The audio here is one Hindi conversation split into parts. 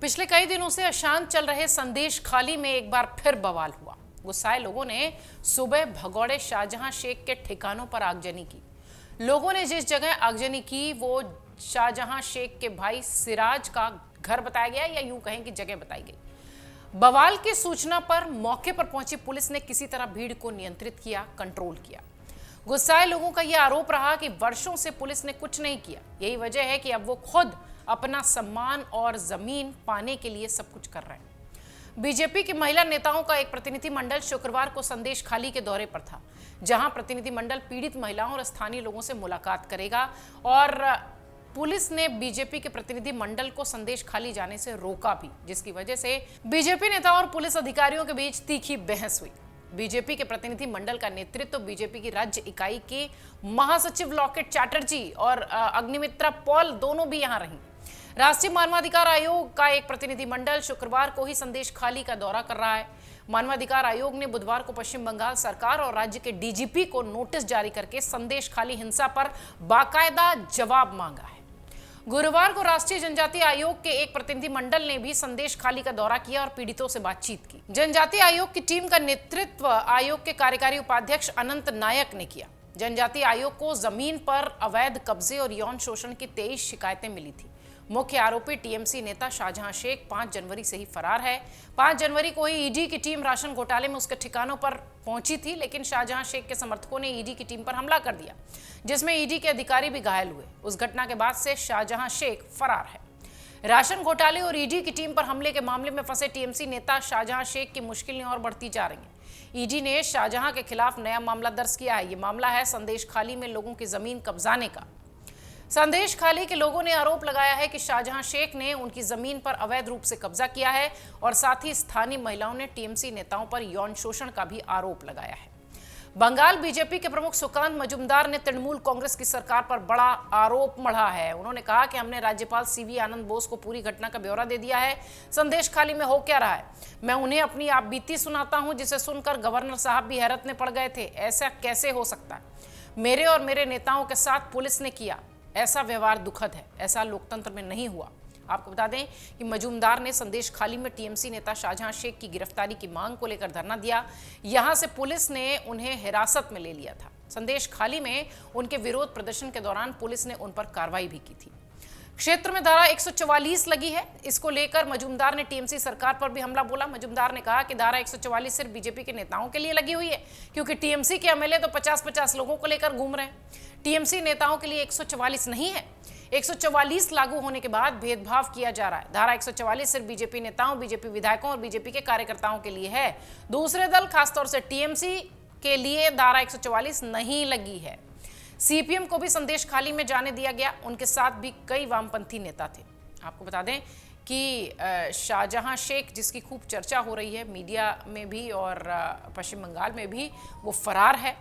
पिछले कई दिनों से अशांत चल रहे संदेश खाली में एक बार फिर बवाल हुआ। गुस्साए लोगों ने सुबह भगौड़े शाहजहां शेख के ठिकानों पर आगजनी की। लोगों ने जिस जगह आगजनी की वो शाहजहां शेख के भाई सिराज का घर बताया गया, या यूं कहें कि जगह बताई गई। बवाल की सूचना पर मौके पर पहुंची पुलिस ने किसी तरह भीड़ को नियंत्रित किया, कंट्रोल किया। गुस्साए लोगों का यह आरोप रहा कि वर्षों से पुलिस ने कुछ नहीं किया। यही वजह है कि अब वो खुद अपना सम्मान और जमीन पाने के लिए सब कुछ कर रहे हैं। बीजेपी की महिला नेताओं का एक प्रतिनिधिमंडल शुक्रवार को संदेश खाली के दौरे पर था, जहां प्रतिनिधिमंडल पीड़ित महिलाओं और स्थानीय लोगों से मुलाकात करेगा। और पुलिस ने बीजेपी के प्रतिनिधिमंडल को संदेश खाली जाने से रोका भी, जिसकी वजह से बीजेपी नेताओं और पुलिस अधिकारियों के बीच तीखी बहस हुई। बीजेपी के प्रतिनिधि मंडल का नेतृत्व बीजेपी की राज्य इकाई के महासचिव लॉकेट चैटर्जी और अग्निमित्रा पॉल दोनों भी यहां रहीं। राष्ट्रीय मानवाधिकार आयोग का एक प्रतिनिधिमंडल शुक्रवार को ही संदेश खाली का दौरा कर रहा है। मानवाधिकार आयोग ने बुधवार को पश्चिम बंगाल सरकार और राज्य के डीजीपी को नोटिस जारी करके संदेश खाली हिंसा पर बाकायदा जवाब मांगा है। गुरुवार को राष्ट्रीय जनजातीय आयोग के एक प्रतिनिधिमंडल ने भी संदेश खाली का दौरा किया और पीड़ितों से बातचीत की। जनजातीय आयोग की टीम का नेतृत्व आयोग के कार्यकारी उपाध्यक्ष अनंत नायक ने किया। जनजातीय आयोग को जमीन पर अवैध कब्जे और यौन शोषण की 23 शिकायतें मिली थी। मुख्य आरोपी टीएमसी नेता शाहजहां शेख 5 जनवरी से ही फरार है। 5 जनवरी को ही ईडी की टीम राशन घोटाले में उसके ठिकानों पर पहुंची थी, लेकिन शाहजहां शेख के समर्थकों ने ईडी की टीम पर हमला कर दिया, जिसमें ईडी के अधिकारी भी घायल हुए। उस घटना के बाद से शाहजहां शेख फरार है। राशन घोटाले और ईडी की टीम पर हमले के मामले में फंसे टीएमसी नेता शाहजहां शेख की मुश्किलें और बढ़ती जा रही हैं। ईडी ने शाहजहां के खिलाफ नया मामला दर्ज किया है। ये मामला है संदेश खाली में लोगों की जमीन कब्जाने का। संदेश खाली के लोगों ने आरोप लगाया है कि शाहजहां शेख ने उनकी जमीन पर अवैध रूप से कब्जा किया है और साथ ही स्थानीय महिलाओं ने टीएमसी नेताओं पर यौन शोषण का भी आरोप लगाया है। बंगाल बीजेपी के प्रमुख सुकांत मजूमदार ने तृणमूल कांग्रेस की सरकार पर बड़ा आरोप मढ़ा है। उन्होंने कहा कि हमने राज्यपाल सीवी आनंद बोस को पूरी घटना का ब्यौरा दे दिया है। संदेश खाली में हो क्या रहा है, मैं उन्हें अपनी आप बीती सुनाता हूं, जिसे सुनकर गवर्नर साहब भी हैरत में पड़ गए थे। ऐसा कैसे हो सकता है? मेरे और मेरे नेताओं के साथ पुलिस ने किया। ऐसा व्यवहार दुखद है, ऐसा लोकतंत्र में नहीं हुआ। आपको बता दें कि मजूमदार ने संदेश खाली में टीएमसी नेता शाहजहां शेख की गिरफ्तारी की मांग को लेकर धरना दिया। यहां से पुलिस ने उन्हें हिरासत में ले लिया था। संदेश खाली में उनके विरोध प्रदर्शन के दौरान पुलिस ने उन पर कार्रवाई भी की थी। क्षेत्र में धारा 144 लगी है। इसको लेकर मजूमदार ने टीएमसी सरकार पर भी हमला बोला। मजूमदार ने कहा कि धारा 144 सिर्फ बीजेपी के नेताओं के लिए लगी हुई है, क्योंकि टीएमसी के एमएलए तो 50-50 लोगों को लेकर घूम रहे हैं। टीएमसी नेताओं के लिए 144 नहीं है। 144 लागू होने के बाद भेदभाव किया जा रहा है। धारा 144 सिर्फ बीजेपी नेताओं, बीजेपी विधायकों और बीजेपी के कार्यकर्ताओं के लिए है। दूसरे दल, खासतौर से टीएमसी के लिए धारा 144 नहीं लगी है। सीपीएम को भी संदेश खाली में जाने दिया गया। उनके साथ भी कई वामपंथी नेता थे। आपको बता दें कि शाहजहां शेख, जिसकी खूब चर्चा हो रही है मीडिया में भी और पश्चिम बंगाल में भी, वो फरार है।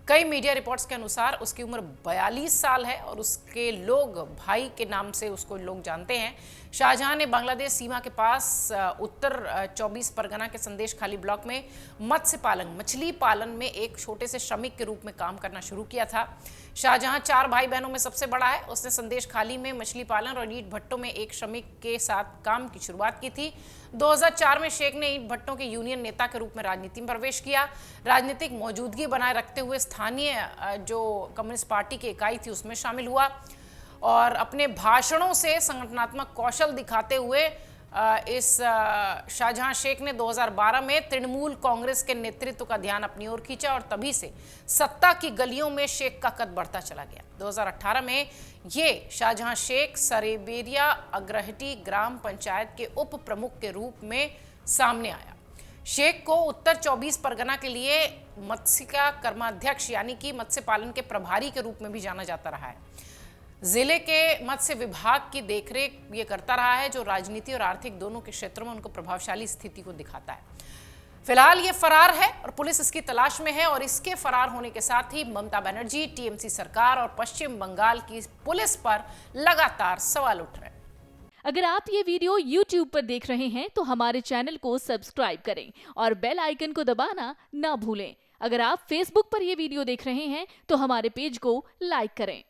कई मीडिया रिपोर्ट्स के अनुसार उसकी उम्र 42 साल है और उसके लोग भाई के नाम से उसको लोग जानते हैं। शाहजहां ने बांग्लादेश सीमा के पास उत्तर 24 परगना के संदेश खाली ब्लॉक में मत्स्य पालन, मछली पालन में एक छोटे से श्रमिक के रूप में काम करना शुरू किया था। शाहजहां 4 भाई बहनों में सबसे बड़ा है। उसने संदेश खाली में मछली पालन और ईंट भट्टों में एक श्रमिक के साथ काम की शुरुआत की थी। 2004 में शेख ने ईंट भट्टों के यूनियन नेता के रूप में राजनीति में प्रवेश किया। राजनीतिक मौजूदगी बनाए रखते हुए स्थानीय जो कम्युनिस्ट पार्टी की इकाई थी उसमें शामिल हुआ और अपने भाषणों से संगठनात्मक कौशल दिखाते हुए इस शाहजहां शेख ने 2012 में तृणमूल कांग्रेस के नेतृत्व का ध्यान अपनी ओर खींचा और तभी से सत्ता की गलियों में शेख का कद बढ़ता चला गया। 2018 में ये शाहजहां शेख सरेबेरिया अग्रहटी ग्राम पंचायत के उप प्रमुख के रूप में सामने आया। शेख को उत्तर 24 परगना के लिए मत्स्य कर्माध्यक्ष यानी कि मत्स्य पालन के प्रभारी के रूप में भी जाना जाता रहा है। जिले के मत्स्य विभाग की देखरेख ये करता रहा है, जो राजनीति और आर्थिक दोनों के क्षेत्रों में उनको प्रभावशाली स्थिति को दिखाता है। फिलहाल ये फरार है और पुलिस इसकी तलाश में है और इसके फरार होने के साथ ही ममता बनर्जी, टीएमसी सरकार और पश्चिम बंगाल की पुलिस पर लगातार सवाल उठ रहे हैं। अगर आप ये वीडियो YouTube पर देख रहे हैं तो हमारे चैनल को सब्सक्राइब करें और बेल आइकन को दबाना ना भूलें। अगर आप Facebook पर ये वीडियो देख रहे हैं तो हमारे पेज को लाइक करें।